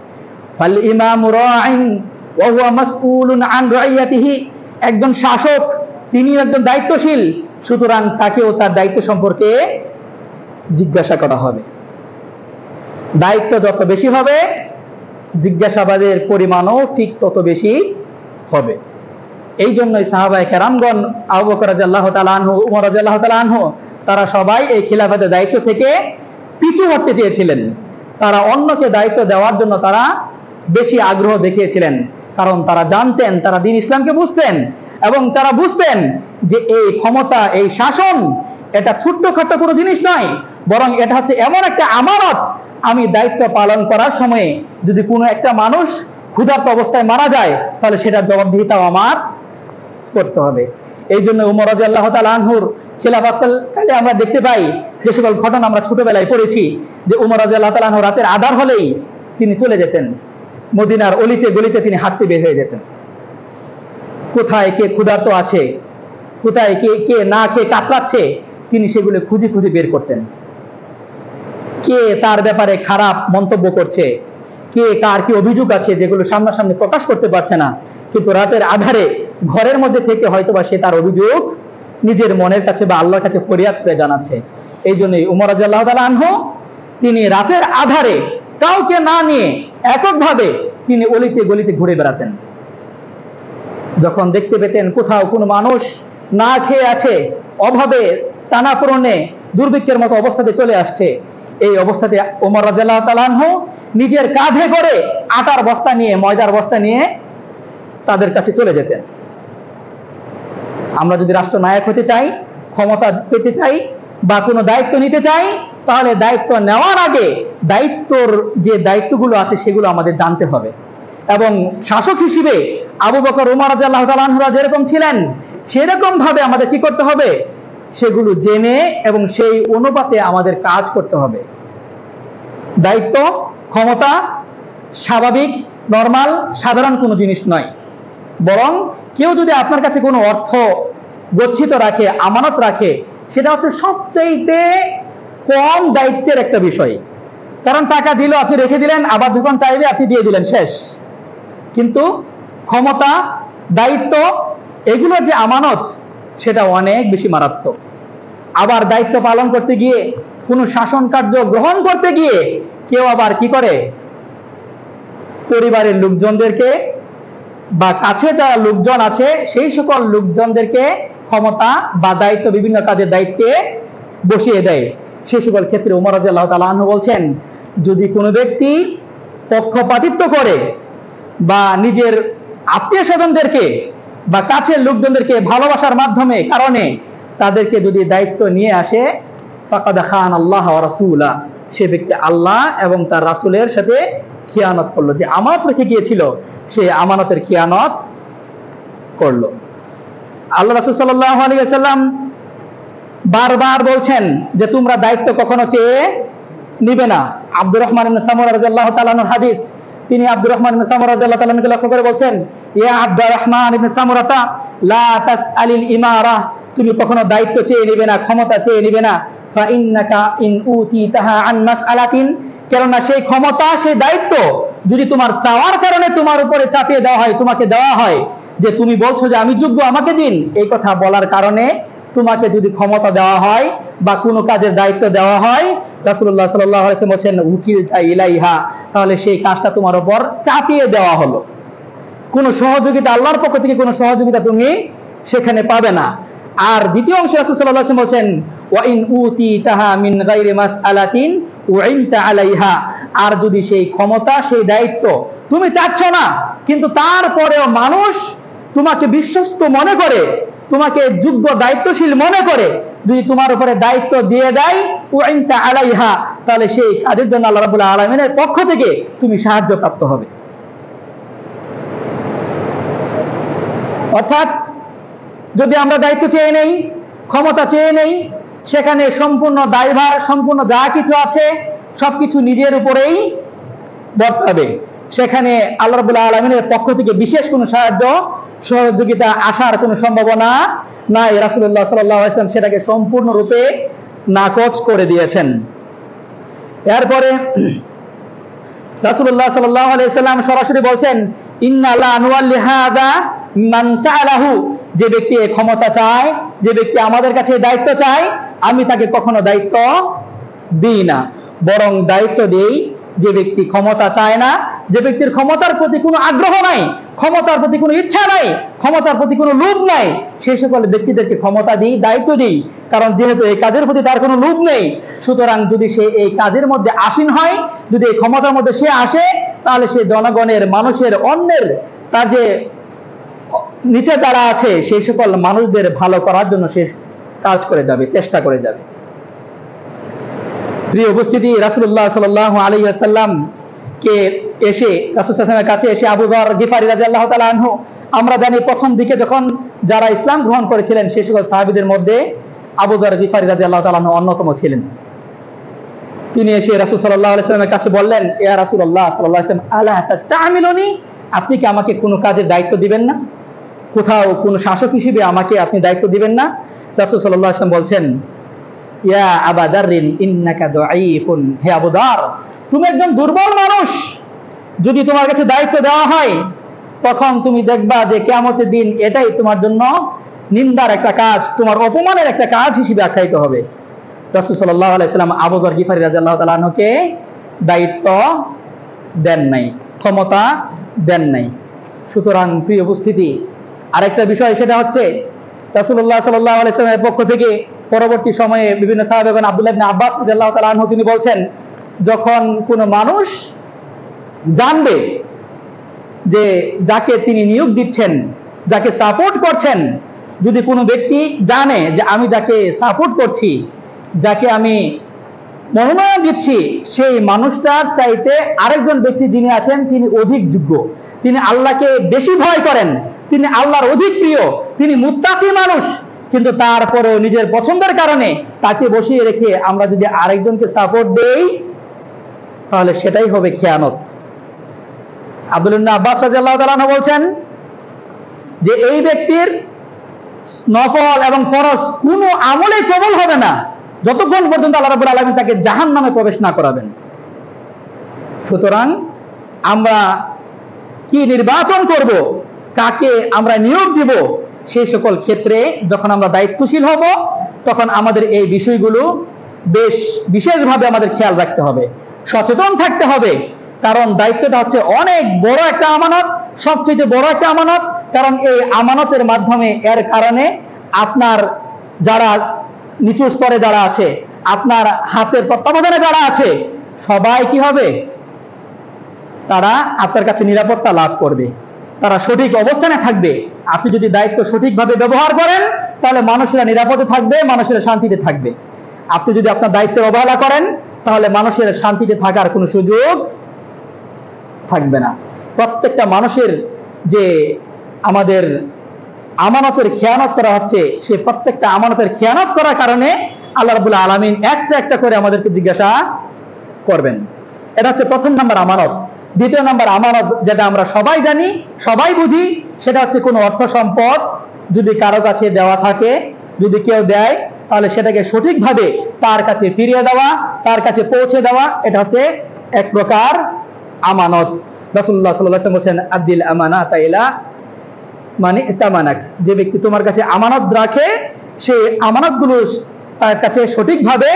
ফাল ইমামু রাইন ওয়া হুয়া মাসউলুন আন রাইয়াতিহি, একজন শাসক তিনি একজন দায়িত্বশীল, সুতরাং তাকেও তার দায়িত্ব সম্পর্কে জিজ্ঞাসা করা হবে। দায়িত্ব যত বেশি হবে জিজ্ঞাসাবাদের পরিমাণও ঠিক তত বেশি হবে। এই জন্যই সাহাবায়ে কেরামগণ, আবু বকর রাদিয়াল্লাহু তাআলা আনহু, উমর রাদিয়াল্লাহু তাআলা আনহু, তারা সবাই এই খিলাফতের দায়িত্ব থেকে পিছু হটতে চেয়েছিলেন। তারা অন্যকে দায়িত্ব দেওয়ার জন্য তারা বেশি আগ্রহ দেখিয়েছিলেন, কারণ তারা জানতেন, তারা দ্বীন ইসলামকে বুঝতেন এবং তারা বুঝতেন যে এই ক্ষমতা, এই শাসন এটা ছোট্টখাট্ট কোনো জিনিস নয়, বরং এটা হচ্ছে এমন একটা আমানত, আমি দায়িত্ব পালন করার সময়ে যদি কোনো একটা মানুষ ক্ষুধার্ত অবস্থায় মারা যায় তাহলে সেটার জবাবদিহিতাও আমার করতে হবে। এই জন্য উমর রাদিয়াল্লাহু তাআলা আনহুর খিলাফতকালে আমরা দেখতে পাই যে সকল ঘটনা আমরা ছোটবেলায় পড়েছি, যে উমর রাদিয়াল্লাহু তাআলা আনহু রাতের আঁধার হলেই তিনি চলে যেতেন মদিনার অলিতে গলিতে, তিনি হাঁটতে বের হয়ে যেতেন। কোথায় কে ক্ষুধার্ত আছে, কোথায় কে না খেয়ে কাতরাচ্ছে, তিনি সেগুলো খুঁজে খুঁজে বের করতেন। কে তার ব্যাপারে খারাপ মন্তব্য করছে, কে কার কি অভিযোগ আছে যেগুলো সামনাসামনি প্রকাশ করতে পারছে না, কিন্তু রাতের আধারে ঘরের মধ্যে থেকে হয়তোবা সে তার অভিযোগ নিজের মনের কাছে বা আল্লাহর কাছে ফরিয়াদ করে জানাচ্ছে। এই জন্যই উমর রাদিয়াল্লাহু তাআলা আনহু তিনি রাতের আধারে কাউকে না নিয়ে এককভাবে তিনি অলিতে গলিতে ঘুরে বেড়াতেন। যখন দেখতে পেতেন কোথাও কোনো মানুষ না খেয়ে আছে, অভাবে টানাপোড়েনে দুর্ভিক্ষের মতো অবস্থাতে চলে আসছে, এই অবস্থাতে ওমর রাদিয়াল্লাহু তাআলা আনহু নিজের কাঁধে করে আটার বস্তা নিয়ে, ময়দার বস্তা নিয়ে তাদের কাছে চলে যেতেন। আমরা যদি রাষ্ট্রনায়ক হতে চাই, ক্ষমতা পেতে চাই বা কোনো দায়িত্ব নিতে চাই, তাহলে দায়িত্ব নেওয়ার আগে দায়িত্বর যে দায়িত্বগুলো আছে সেগুলো আমাদের জানতে হবে। এবং শাসক হিসেবে আবু বকর, উমর রাদিয়াল্লাহু তাআলা আনহুরা যেরকম ছিলেন সেরকম ভাবে আমাদের কি করতে হবে, সেগুলো জেনে এবং সেই অনুপাতে আমাদের কাজ করতে হবে। দায়িত্ব, ক্ষমতা স্বাভাবিক, নরমাল, সাধারণ কোনো জিনিস নয়, বরং কেউ যদি আপনার কাছে কোনো অর্থ গচ্ছিত রাখে, আমানত রাখে, সেটা হচ্ছে সবচাইতে কম দায়িত্বের একটা বিষয়। কারণ টাকা দিল, আপনি রেখে দিলেন, আবার যখন চাইবে আপনি দিয়ে দিলেন, শেষ। কিন্তু ক্ষমতা, দায়িত্ব, এগুলোর যে আমানত সেটা অনেক বেশি মারাত্মক। আবার দায়িত্ব পালন করতে গিয়ে, কোনো শাসন কার্য গ্রহণ করতে গিয়ে কেউ আবার কি করে, পরিবারের লোকজনদেরকে বা কাছে যারা লোকজন আছে সেই সকল লোকজনদেরকে ক্ষমতা বা দায়িত্ব, বিভিন্ন কাজের দায়িত্বে বসিয়ে দেয়। সেই সকল ক্ষেত্রে ওমর রাদিয়াল্লাহু তাআলা আনহু বলছেন, যদি কোনো ব্যক্তি পক্ষপাতিত্ব করে বা নিজের আত্মীয় স্বজনদেরকে বা কাছের লোকজনদেরকে ভালোবাসার মাধ্যমে কারণে তাদেরকে যদি দায়িত্ব নিয়ে আসে, ফাকাদ খান আল্লাহ ওয়া রাসূলা, সে ব্যক্তি আল্লাহ এবং তার রাসূলের সাথে খিয়ানত করলো। যে আমানত রেখে গিয়েছিল সে আমানতের খিয়ানত করলো। আল্লাহ রাসূল সাল্লাল্লাহু আলাইহি ওয়াসাল্লাম বারবার বলছেন যে তোমরা দায়িত্ব কখনো চেয়ে নিবে না। আব্দুর রহমান ইবনে সামুরা রাদিয়াল্লাহু তাআলা আনহুর হাদিস, তিনি আব্দুর রহমান ইবনে সামুরা রাদিয়াল্লাহু তাআলা আনহুকে লক্ষ্য করে বলছেন, ইয়া আব্দুর রহমান ইবনে সামুরাতা লা তাসআলিল ইমারা, তুমি কখনো দায়িত্ব চেয়ে নিবে না, ক্ষমতা চেয়ে নিবে না। ফা ইন্নাকা ইন উতিতাহা আন মাসআলাতিন, কেননা সেই ক্ষমতা, সেই দায়িত্ব যদি তোমার চাওয়ার কারণে তোমার উপরে চাপিয়ে দেওয়া হয়, তোমাকে দেওয়া হয়, যে তুমি বলছো যে আমি যোগ্য, আমাকে দিন, এই কথা বলার কারণে তোমাকে যদি ক্ষমতা দেওয়া হয় বা কোনো কাজের দায়িত্ব দেওয়া হয়, রাসূলুল্লাহ সাল্লাল্লাহু আলাইহি ওয়াসাল্লাম বলেছেন উকিলতা ইলাইহা, তাহলে সেই কাজটা তোমার উপর চাপিয়ে দেওয়া হলো। কোনো সহযোগিতা, আল্লাহর পক্ষ থেকে কোনো সহযোগিতা তুমি সেখানে পাবে না। আর দ্বিতীয় অংশে রাসূল সাল্লাল্লাহু আলাইহি ওয়াসাল্লাম বলেছেন ওয়া ইন উতিতাহা মিন গায়রি মাসআলাতিন উইনতা আলাইহা, আর যদি সেই ক্ষমতা, সেই দায়িত্ব তুমি চাচ্ছ না কিন্তু তারপরেও মানুষ তোমাকে বিশ্বস্ত মনে করে, তোমাকে যোগ্য দায়িত্বশীল মনে করে যদি তোমার উপরে দায়িত্ব দিয়ে দেয়, উইনতা আলাইহা, তাহলে সেই কাজের জন্য আল্লাহ রাব্বুল আলামিনের পক্ষ থেকে তুমি সাহায্য প্রাপ্ত হবে। অর্থাৎ যদি আমরা দায়িত্ব চেয়ে নেই, ক্ষমতা চেয়ে নেই, সেখানে সম্পূর্ণ দায়ভার, সম্পূর্ণ যা কিছু আছে সবকিছু নিজের উপরেই বর্তাবে। সেখানে আল্লাহ রাব্বুল আলামিনের পক্ষ থেকে বিশেষ কোনো সাহায্য, সহযোগিতা আসার কোনো সম্ভাবনা নাই। রাসূলুল্লাহ সাল্লাল্লাহু আলাইহি ওয়াসাল্লাম সেটাকে সম্পূর্ণরূপে নাকচ করে দিয়েছেন। এরপরে রাসূলুল্লাহ সাল্লাল্লাহু আলাইহি ওয়াসাল্লাম সরাসরি বলছেন, ইন্না লা নুওয়াল্লি হাযা মান সাআলাহু, যে ব্যক্তি ক্ষমতা চায়, যে ব্যক্তি আমাদের কাছে দায়িত্ব চায়, আমি তাকে কখনো দায়িত্ব দিই না, বরং দায়িত্ব দেই যে ব্যক্তি ক্ষমতা চায় না, যে ব্যক্তির ক্ষমতার প্রতি কোনো আগ্রহ নাই, ক্ষমতার প্রতি কোনো ইচ্ছা নাই, ক্ষমতার প্রতি কোনো লোভ নাই, সেই সকল ব্যক্তিদেরকে ক্ষমতা দিই, দায়িত্ব দিই। কারণ যেহেতু এই কাজের প্রতি তার কোনো লোভ নেই, সুতরাং যদি সে এই কাজের মধ্যে আসীন হয়, যদি এই ক্ষমতার মধ্যে সে আসে, তাহলে সে জনগণের, মানুষের, অন্যের, তার যে নিচে যারা আছে সেই সকল মানুষদের ভালো করার জন্য সে কাজ করে যাবে, চেষ্টা করে যাবে। প্রিয় উপস্থিতি, রাসূলুল্লাহ সাল্লাল্লাহু আলাইহি ওয়াসাল্লাম কে এসে, রাসূল সাল্লাল্লাহু আলাইহি ওয়াসাল্লামের কাছে এসে আবু যর গিফারি রাদিয়াল্লাহু তাআলা আনহু, আমরা জানি প্রথম দিকে যখন যারা ইসলাম গ্রহণ করেছিলেন সেই সকল সাহাবীদের মধ্যে আবু যর গিফারি রাদিয়াল্লাহু তাআলা আনহু অন্যতম ছিলেন। তিনি এসে রাসূল সাল্লাল্লাহু আলাইহি ওয়াসাল্লামের কাছে বললেন, ইয়া রাসূলুল্লাহ সাল্লাল্লাহু আলাইহি ওয়াসাল্লাম, আলা তাস্তামিলুনি, আপনি কি আমাকে কোনো কাজের দায়িত্ব দিবেন না? কোথাও কোনো শাসক হিসেবে আমাকে আপনি দায়িত্ব দিবেন না? রাসূল সাল্লাল্লাহু আলাইহি ওয়াসাল্লাম বলছেন, ইয়া আবা দাররিন ইন্নাকা দাঈফুন, হে আবু দার, তুমি একজন দুর্বল মানুষ। যদি তোমার কাছে দায়িত্ব দেওয়া হয় তখন তুমি দেখবা যে কিয়ামতের দিন এটাই তোমার জন্য নিন্দার একটা কাজ, তোমার অপমানের একটা কাজ হিসেবে আখ্যায়িত হবে। রাসূল সাল্লাল্লাহু আলাইহি ওয়াসাল্লাম আবু যর গিফারি রাদিয়াল্লাহু তাআলা আনহুকে দায়িত্ব দেন নাই, ক্ষমতা দেন নাই। সুতরাং প্রিয় উপস্থিতি, আরেকটা বিষয় সেটা হচ্ছে রাসূলুল্লাহ সাল্লাল্লাহু আলাইহি ওয়াসাল্লামের পক্ষ থেকে পরবর্তী সময়ে বিভিন্ন সাহাবাগণ, আব্দুল্লাহ ইবনে আব্বাস রাদিয়াল্লাহু তাআলা আনহু, তিনি বলছেন, যখন কোনো মানুষ জানবে যে যাকে তিনি নিয়োগ দিচ্ছেন, যাকে সাপোর্ট করছেন, যদি কোনো ব্যক্তি জানে যে আমি যাকে সাপোর্ট করছি, যাকে আমি মনোনয়ন দিচ্ছি, সেই মানুষটার চাইতে আরেকজন ব্যক্তি যিনি আছেন তিনি অধিক যোগ্য, তিনি আল্লাহকে বেশি ভয় করেন, তিনি আল্লাহর অধিক প্রিয়, তিনি মুত্তাকি মানুষ, কিন্তু তারপরেও নিজের পছন্দের কারণে তাকে বসিয়ে রেখে আমরা যদি আরেকজনকে সাপোর্ট দেই তাহলে সেটাই হবে খেয়ানত। আব্দুল্লাহ ইবনে আব্বাস রাদিয়াল্লাহু তাআলা আনহু বলছেন যে এই ব্যক্তির নফল এবং ফরজ কোনো আমলেই কবুল হবে না যতক্ষণ পর্যন্ত আল্লাহ রাব্বুল আলামিন তাকে জাহান্নামে প্রবেশ না করাবেন। সুতরাং আমরা কি নির্বাচন করব, কাকে আমরা নিয়োগ দিব, সেই সকল ক্ষেত্রে যখন আমরা দায়িত্বশীল হব তখন আমাদের এই বিষয়গুলো বেশ বিশেষভাবে আমাদের খেয়াল রাখতে হবে, সচেতন থাকতে হবে। কারণ দায়িত্বটা হচ্ছে অনেক বড় একটা আমানত, সবচেয়ে বড় একটা আমানত। কারণ এই আমানতের মাধ্যমে, এর কারণে আপনার যারা নিচু স্তরে যারা আছে, আপনার হাতের তত্ত্বাবধানে যারা আছে, সবাই কি হবে? তারা আপনার কাছে নিরাপত্তা লাভ করবে, তারা সঠিক অবস্থানে থাকবে। আপনি যদি দায়িত্ব সঠিকভাবে ব্যবহার করেন, তাহলে মানুষেরা নিরাপদে থাকবে, মানুষেরা শান্তিতে থাকবে। আপনি যদি আপনার দায়িত্বের অবহেলা করেন, তাহলে মানুষের শান্তিতে থাকার কোনো সুযোগ থাকবে না। প্রত্যেকটা মানুষের যে আমাদের আমানতের খেয়ানত করা হচ্ছে, সে প্রত্যেকটা আমানতের খেয়ানত করার কারণে আল্লাহ রাব্বুল আলামিন একটা একটা করে আমাদেরকে জিজ্ঞাসা করবেন। এটা হচ্ছে প্রথম নাম্বার আমানত। দ্বিতীয় নাম্বার আমানত, যেটা আমরা সবাই জানি, সবাই বুঝি, সেটা হচ্ছে কোনো অর্থ সম্পদ যদি কারো কাছে দেওয়া থাকে, যদি কেউ দেয়, তাহলে সেটাকে সঠিকভাবে তার কাছে ফিরিয়ে দেওয়া, তার কাছে পৌঁছে দেওয়া, এটা হচ্ছে এক প্রকার আমানত। রাসূলুল্লাহ সাল্লাল্লাহু আলাইহি ওয়াসাল্লাম বলেছেন, আদ্দিল আমানাতা ইলা মানে তামানাক, যে ব্যক্তি তোমার কাছে আমানত রাখে, সেই আমানতগুলো তার কাছে সঠিকভাবে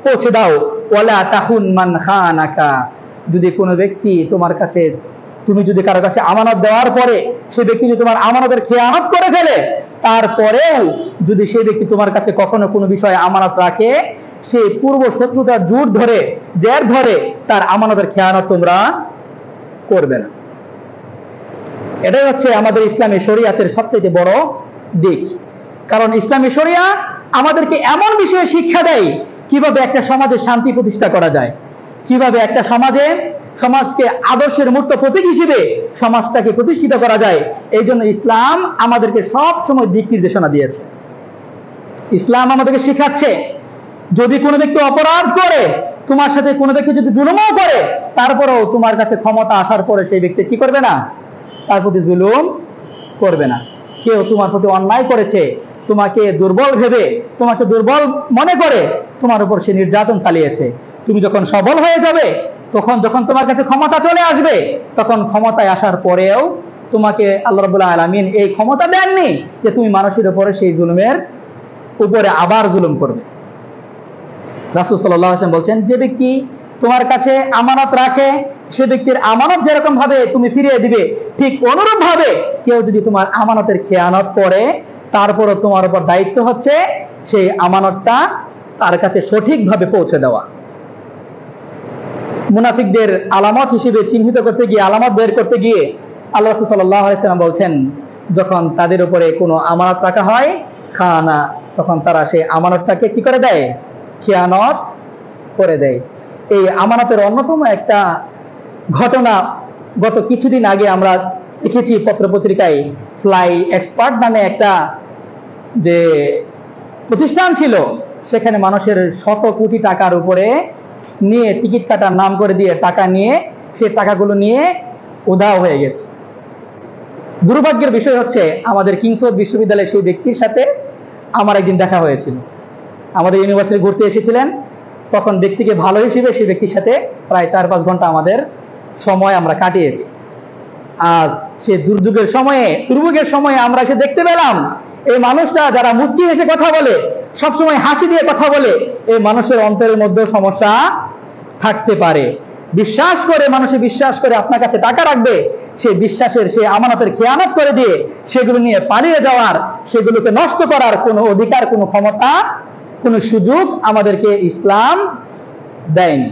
পৌঁছে দাও। ওয়ালা তাহুন মান খানাকা, যদি কোনো ব্যক্তি তোমার কাছে, তুমি যদি কারো কাছে আমানত দেওয়ার পরে সেই ব্যক্তি যদি তোমার আমানতের খেয়ানত করে ফেলে, তারপরেও যদি সেই ব্যক্তি তোমার কাছে কখনো কোনো বিষয়ে আমানত রাখে, সেই পূর্ব শত্রুতার জুট ধরে, জের ধরে তার আমানতের খেয়ানত তোমরা করবে না। এটাই হচ্ছে আমাদের ইসলামী শরিয়াতের সবচেয়ে বড় দিক। কারণ ইসলামী শরিয়া আমাদেরকে এমন বিষয়ে শিক্ষা দেয়, কিভাবে একটা সমাজে শান্তি প্রতিষ্ঠা করা যায়, কিভাবে একটা সমাজকে আদর্শের মূর্ত প্রতীক হিসেবে সমাজটাকে প্রতিষ্ঠিত করা যায়। এই জন্য ইসলাম আমাদেরকে সব সময় দিক নির্দেশনা দিয়েছে। ইসলাম আমাদেরকে শিখাচ্ছে, যদি কোনো ব্যক্তি অপরাধ করে, তোমার সাথে কোনো ব্যক্তি যদি জুলুমও করে, তারপরেও তোমার কাছে ক্ষমতা আসার পরে সেই ব্যক্তি কি করবে না? তার প্রতি জুলুম করবে না। কেউ তোমার প্রতি অন্যায় করেছে, তোমাকে দুর্বল ভেবে, তোমাকে দুর্বল মনে করে তোমার উপর সে নির্যাতন চালিয়েছে, তুমি যখন সবল হয়ে যাবে, তখন যখন তোমার কাছে ক্ষমতা চলে আসবে, তখন ক্ষমতায় আসার পরেও তোমাকে আল্লাহ রাব্বুল আলামিন এই ক্ষমতা দেননি যে তুমি মানুষের উপরে সেই জুলুমের উপরে আবার জুলুম করবে। রাসূল সাল্লাল্লাহু আলাইহি ওয়াসাল্লাম বলছেন, যে ব্যক্তি তোমার কাছে আমানত রাখে, সে ব্যক্তির আমানত যেরকম ভাবে তুমি ফিরিয়ে দিবে, ঠিক অনুরূপ ভাবে কেউ যদি তোমার আমানতের খেয়ানত করে, তারপরও তোমার উপর দায়িত্ব হচ্ছে সেই আমানতটা তার কাছে সঠিকভাবে পৌঁছে দেওয়া। মুনাফিকদের আলামত হিসেবে চিহ্নিত করতে গিয়ে, আলামত বের করতে গিয়ে আল্লাহ রাসূল সাল্লাল্লাহু আলাইহি ওয়াসাল্লাম বলছেন, যখন তাদের উপরে কোনো আমানত রাখা হয়, খানা, তখন তারা সেই আমানতটাকে কি করে দেয়? খেয়ানত করে দেয়। এই আমানতের অন্যতম একটা ঘটনা গত কিছুদিন আগে আমরা দেখেছি পত্রপত্রিকায়, ফ্লাই এক্সপার্ট নামে একটা যে প্রতিষ্ঠান ছিল, সেখানে মানুষের শত কোটি টাকার উপরে নিয়ে টিকিট কাটার নাম করে দিয়ে টাকা নিয়ে, সে টাকাগুলো নিয়ে উধাও হয়ে গেছে। দুর্ভাগ্যের বিষয় হচ্ছে, আমাদের কিংসফোর্ড বিশ্ববিদ্যালয়ের সেই ব্যক্তির সাথে আমার একদিন দেখা হয়েছিল। আমাদের ইউনিভার্সিটি ঘুরতে এসেছিলেন, তখন ব্যক্তিকে ভালো হিসেবে সেই ব্যক্তির সাথে প্রায় 4-5 ঘন্টা আমাদের সময় আমরা কাটিয়েছি। আজ সে দুর্ভোগের সময়ে আমরা এসে দেখতে পেলাম, এই মানুষটা যারা মুচকি হেসে কথা বলে, সবসময় হাসি দিয়ে কথা বলে, এই মানুষের অন্তরের মধ্যে সমস্যা থাকতে পারে। মানুষে বিশ্বাস করে আপনার কাছে টাকা রাখবে, সে বিশ্বাসের, সে আমানতের খেয়ানত করে দিয়ে সেগুলো নিয়ে পালিয়ে যাওয়ার, সেগুলোকে নষ্ট করার কোনো অধিকার, কোনো ক্ষমতা, কোনো সুযোগ আমাদেরকে ইসলাম দেয়নি।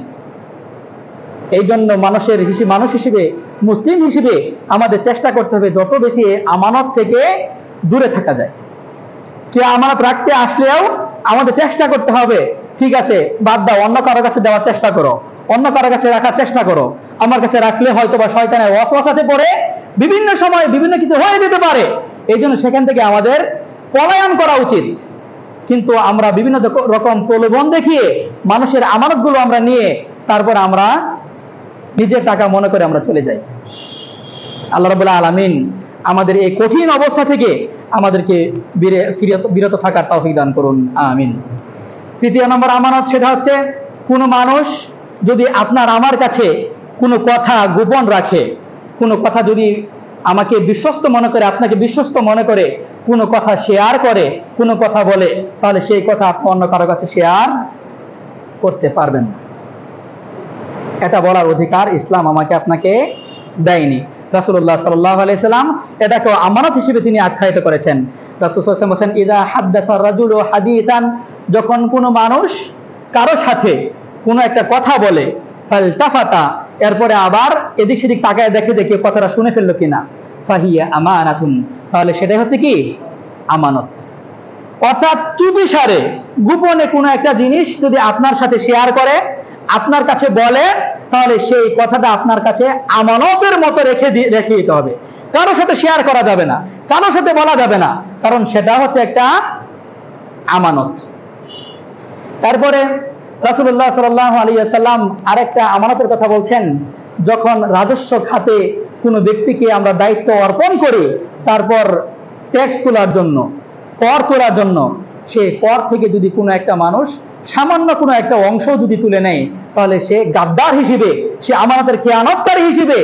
এই জন্য মানুষ হিসেবে, মুসলিম হিসেবে আমাদের চেষ্টা করতে হবে যত বেশি আমানত থেকে দূরে থাকা যায়। কে আমানত রাখতে আসলেও আমাদের চেষ্টা করতে হবে, ঠিক আছে বাদ দাও, অন্য কারো কাছে দেওয়ার চেষ্টা করো, অন্য কারো কাছে রাখার চেষ্টা করো। আমার কাছে রাখলে হয়তো বা শয়তানের ওয়াসওয়াসাতে পড়ে বিভিন্ন সময় বিভিন্ন কিছু হয়ে যেতে পারে, এই জন্য সেখান থেকে আমাদের পলায়ন করা উচিত। কিন্তু আমরা বিভিন্ন রকম প্রলোভন দেখিয়ে মানুষের আমানতগুলো আমরা নিয়ে তারপর আমরা নিজের টাকা মনে করে আমরা চলে যাই। আল্লাহ রাব্বুল আলামিন আমাদের এই কঠিন অবস্থা থেকে আমাদেরকে বিরত থাকার তৌফিক দান করুন, আমিন। তৃতীয় নম্বর আমানত, সেটা হচ্ছে কোনো মানুষ যদি আমার কাছে কোনো কথা গোপন রাখে, কোনো কথা যদি আমাকে বিশ্বস্ত মনে করে, আপনাকে বিশ্বস্ত মনে করে কোনো কথা শেয়ার করে, কোনো কথা বলে, তাহলে সেই কথা আপনি অন্য কারো কাছে শেয়ার করতে পারবেন না। এটা বলার অধিকার ইসলাম আমাকে আপনাকে দেয়নি। রাসূলুল্লাহ সাল্লাল্লাহু আলাইহি সাল্লাম এটাকে আমানত হিসেবে তিনি আখ্যায়িত করেছেন। রাসূল সাল্লাল্লাহু আলাইহি ওয়াসাল্লাম বলেন, ইযা হাদ্দাসা রাজুলু হাদিসান, যখন কোনো মানুষ কারো সাথে কোনো একটা কথা বলে, ফালতাফাতা, এরপরে আবার এদিক সেদিক তাকায় দেখে যে কেউ কথাটা শুনে ফেললো কিনা, ফাহিয়া আমানাতুন, তাহলে সেটাই হচ্ছে কি আমানত। অর্থাৎ চুপিসারে গোপনে কোনো একটা জিনিস যদি আপনার সাথে শেয়ার করে, আপনার কাছে বলে, তাহলে সেই কথাটা আপনার কাছে আমানতের মতো রেখে দিতে হবে। কারোর সাথে শেয়ার করা যাবে না, কারোর সাথে বলা যাবে না, কারণ সেটা হচ্ছে একটা আমানত। তারপরে রাসূলুল্লাহ সাল্লাল্লাহু আলাইহি ওয়াসাল্লাম আরেকটা আমানতের কথা বলছেন, যখন রাজস্ব খাতে কোনো ব্যক্তিকে আমরা দায়িত্ব অর্পণ করি, তারপর ট্যাক্স তোলার জন্য, কর তোলার জন্য, সেই কর থেকে যদি কোনো একটা মানুষ সামান্য কোনো একটা অংশ যদি তুলে নেয়, তাহলে সে গাদ্দার হিসেবে, সে আমানতের খেয়ানতকারী হিসেবে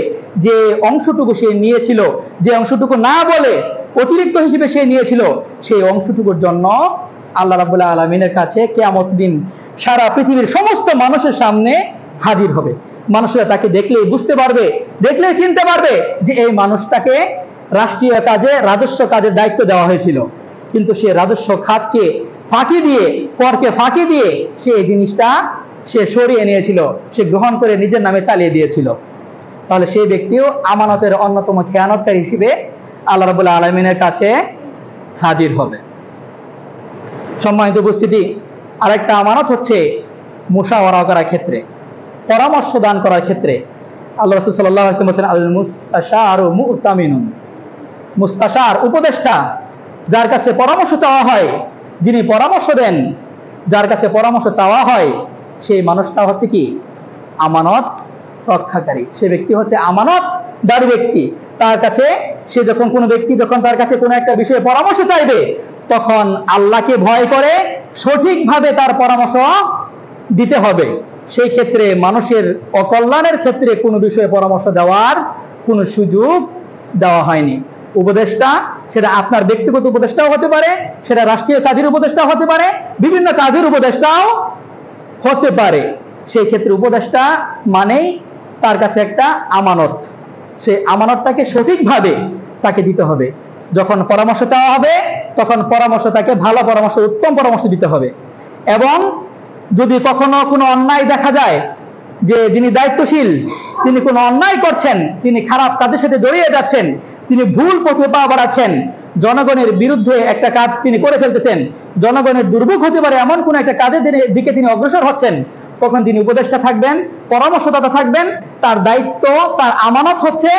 যে অংশটুকু সে নিয়েছিল, যে অংশটুকু না বলে অতিরিক্ত হিসেবে সে নিয়েছিল, সেই অংশটুকুর জন্য আল্লাহ রাব্বুল আলামিনের কাছে কিয়ামত দিন সারা পৃথিবীর সমস্ত মানুষের সামনে হাজির হবে। মানুষরা তাকে দেখলেই বুঝতে পারবে, দেখলেই চিনতে পারবে যে এই মানুষটাকে রাষ্ট্রীয় কাজে, রাজস্ব কাজের দায়িত্ব দেওয়া হয়েছিল, কিন্তু সে রাজস্ব খাতকে ফাঁকি দিয়ে, করকে ফাঁকি দিয়ে সে এই জিনিসটা সে সরিয়ে নিয়েছিল, সে গ্রহণ করে নিজের নামে চালিয়ে দিয়েছিল। তাহলে সেই ব্যক্তিও আমানতের অন্যতম খেয়ানতকারী হিসেবে আল্লাহ রাব্বুল আলামিনের কাছে হাজির হবে। সম্মানিত উপস্থিতি, আরেকটা আমানত হচ্ছে মুশাওয়ারা করার ক্ষেত্রে, পরামর্শ দান করার ক্ষেত্রে। আল্লাহ রাসূল সাল্লাল্লাহু আলাইহি ওয়াসাল্লাম বলেন, আল মুস্তাশারু মু'তামিনুন, মুস্তাশার উপদেষ্টা, যার কাছে পরামর্শ চাওয়া হয়, যিনি পরামর্শ দেন, যার কাছে পরামর্শ চাওয়া হয়, সেই মানুষটা হচ্ছে কি আমানত রক্ষাকারী, সে ব্যক্তি হচ্ছে আমানতদারী ব্যক্তি। তার কাছে সে যখন কোনো ব্যক্তি যখন তার কাছে কোনো একটা বিষয়ে পরামর্শ চাইবে, তখন আল্লাহকে ভয় করে সঠিকভাবে তার পরামর্শ দিতে হবে। সেই ক্ষেত্রে মানুষের অকল্যাণের ক্ষেত্রে কোনো বিষয়ে পরামর্শ দেওয়ার কোনো সুযোগ দেওয়া হয়নি। উপদেষ্টা, সেটা আপনার ব্যক্তিগত উপদেষ্টাও হতে পারে, সেটা রাষ্ট্রীয় কাজের উপদেষ্টাও হতে পারে, বিভিন্ন কাজের উপদেষ্টাও হতে পারে। সেই ক্ষেত্রে উপদেষ্টা মানেই তার কাছে একটা আমানত, সেই আমানতটাকে সঠিকভাবে তাকে দিতে হবে। যখন পরামর্শ চাওয়া হবে, তখন পরামর্শ তাকে ভালো পরামর্শ, উত্তম পরামর্শ দিতে হবে। এবং যদি কখনো কোনো অন্যায় দেখা যায়, যে যিনি দায়িত্বশীল তিনি কোনো অন্যায় করছেন, তিনি খারাপ কাজের সাথে জড়িয়ে যাচ্ছেন, তিনি ভুল পথে পা বাড়াচ্ছেন, জনগণের বিরুদ্ধে একটা কাজ তিনি করে ফেলতেছেন, জনগণের দুর্ভোগ হতে পারে এমন কোন একটা কাজের দিকে তিনি অগ্রসর হচ্ছেন, তখন তিনি উপদেষ্টা থাকবেন, পরামর্শদাতা থাকবেন। তার দায়িত্ব, তার আমানত হচ্ছে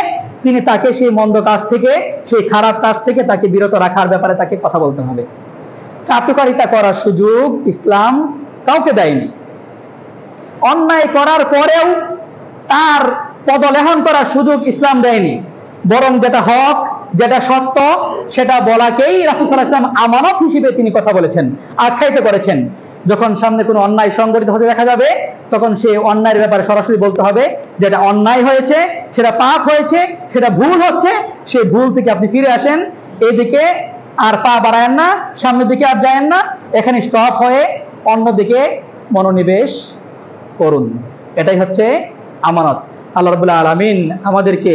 তিনি তাকে সেই মন্দ কাজ থেকে, সেই খারাপ কাজ থেকে তাকে বিরত রাখার ব্যাপারে তাকে কথা বলতে হবে। চাটুকারিতা করার সুযোগ ইসলাম কাউকে দেয়নি। অন্যায় করার পরেও তার পদলেহন করার সুযোগ ইসলাম দেয়নি, বরং যেটা হক, যেটা সত্য, সেটা বলাকেই রাসূল সাল্লাল্লাহু আলাইহি ওয়াসাল্লাম আমানত হিসেবে তিনি কথা বলেছেন, আখ্যায়িত করেছেন। যখন সামনে কোনো অন্যায় সংগঠিত হতে দেখা যাবে, তখন সেই অন্যায়ের ব্যাপারে সরাসরি বলতে হবে, যেটা অন্যায় হয়েছে, সেটা পাপ হয়েছে, সেটা ভুল হচ্ছে, সেই ভুল থেকে আপনি ফিরে আসেন, এদিকে আর পা বাড়ায়েন না, সামনের দিকে আর যায়েন না, এখানে স্টপ হয়ে অন্যদিকে মনোনিবেশ করুন। এটাই হচ্ছে আমানত। আল্লাহ রাব্বুল আলামিন আমাদেরকে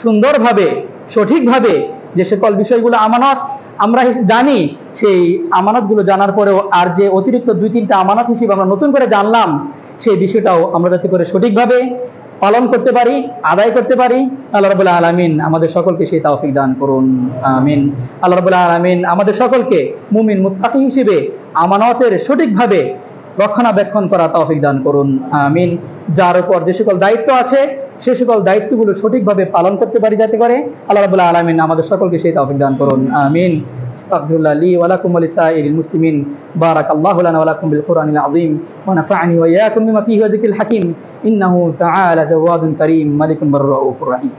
সুন্দরভাবে, সঠিকভাবে যে সকল বিষয়গুলো আমানত আমরা জানি, সেই আমানতগুলো জানার পরেও আর যে অতিরিক্ত 2-3টা আমানত হিসেবে আমরা নতুন করে জানলাম, সেই বিষয়টাও আমরা যাতে করে সঠিকভাবে পালন করতে পারি, আদায় করতে পারি, আল্লাহ রাব্বুল আলামিন আমাদের সকলকে সেই তৌফিক দান করুন, আমিন। আল্লাহ রাব্বুল আলামিন আমাদের সকলকে মুমিন মুত্তাকি হিসেবে আমানতের সঠিকভাবে রক্ষণাবেক্ষণ করা তৌফিক দান করুন, আমিন। যার উপর যে সকল দায়িত্ব আছে, সেই সকল দায়িত্বগুলো সঠিকভাবে পালন করতে পারি যাতে করে, আল্লাহ রাব্বুল আলামিন আমাদের সকলকে সেই তৌফিক দান করুন, আমিন। আস্তাগফিরুল্লাহ লি ওয়া লাকুম ওয়া লিসাইরিল মুসলিমিন। বারাকাল্লাহু লানা ওয়া লাকুম বিল কুরআনিল আযীম ওয়া নাফা'নি ওয়া ইয়্যাকুম বিমা ফীহি ওয়া যিকরিল হাকীম। ইন্নাহু তাআলা জাওয়াদুন কারীম মালিকুন বাররাউফুর রহিম।